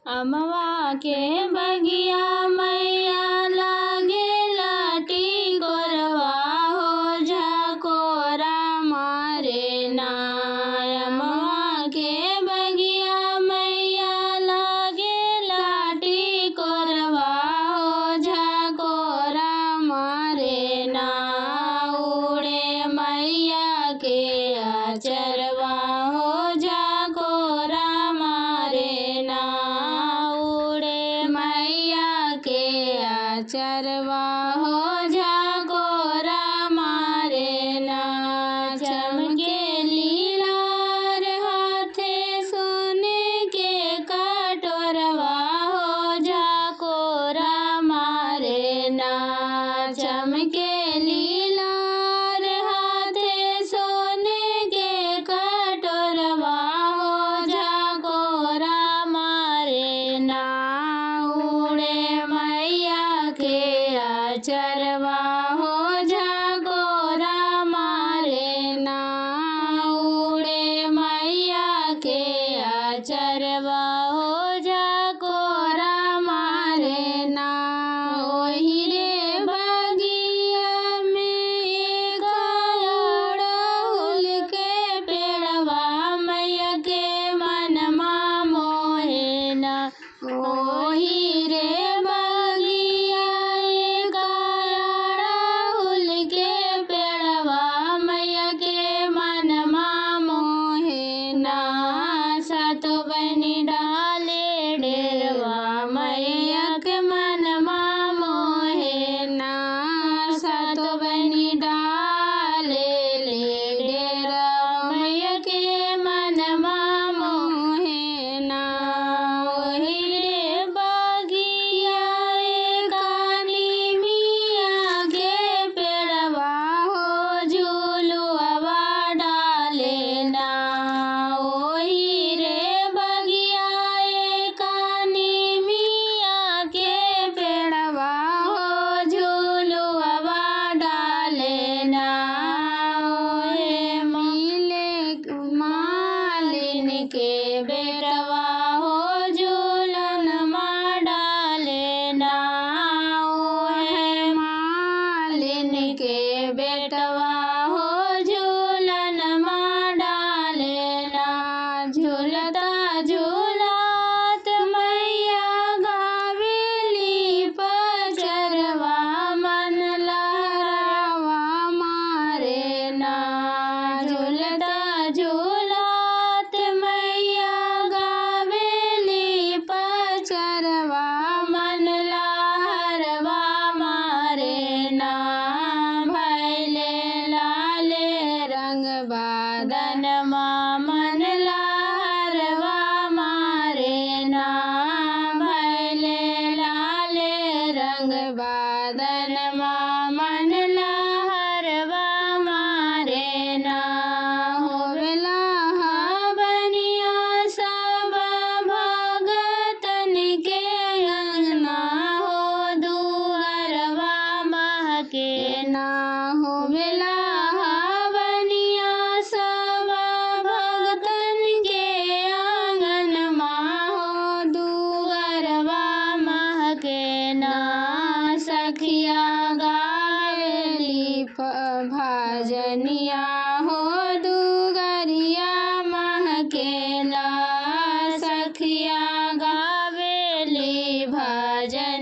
अमवा के बगिया मैया लागेला टिकोरवा हो झकोरा मारे ना। अमवा के बगिया मैया लागेला टिकोरवा हो झकोरा मारे ना। उड़े मैया के आचरवा हो झकोरा मारे ना। उड़े मैया के आचरवा हो झकोरा मारे ना। चमके लीलार हाथे सोने के कटोरवा हो झकोरा मारे ना। चमके लीलार हाथे सोने के कटोरवा हो झकोरा मारे ना। उड़े मैया के आचरवा हो झकोरा मारे ना। उड़े मैया के आचरवा हो झकोरा मारे ना। ओही रे बगिया में एक अड़हुल के पेड़वा मैया के मनमा मोहे ना। ओही रे बगिया एक अड़हुल के पेड़वा मैया के मनमा मोहे ना। सातो बनी डाले डेरवा मैया के मनमा मोहे ना। सातो बनी डाले ले डेरा मैया के मनमा मोहे ना। ओही रे बगिया एक नीमिया के पेड़वा हो झुलुआ डाले ना। ओही रे बगिया एक नीमिया के पेड़वा हो झुलुआ डाले ना। ओहे मिले मालिन के बेटवा हो झूलन मा डाले ना। ओहे मालिन के बेटवा हो झूलन मा डाले ना। झूलता झूलत मैया गावेली पचरवा मन लहरावा मारे ना। झूलता झूलत मैया गावेली पचरवा मन लहरवा मारे ना। भैले लाले रंग बादनमा मन लहरवा मारे ना। भैले लाले रंग बादनमा मन लहरवा मारे ना। होवेला बनिया सब भगतन के अंगना हो दुअरवा महके ना। होवेला बनिया सब भगतन के आंगनमा हो दुअरवा महके ना। सखिया गावेली भजनिया हो दुगरिया महके ना। सखिया गावेली भजन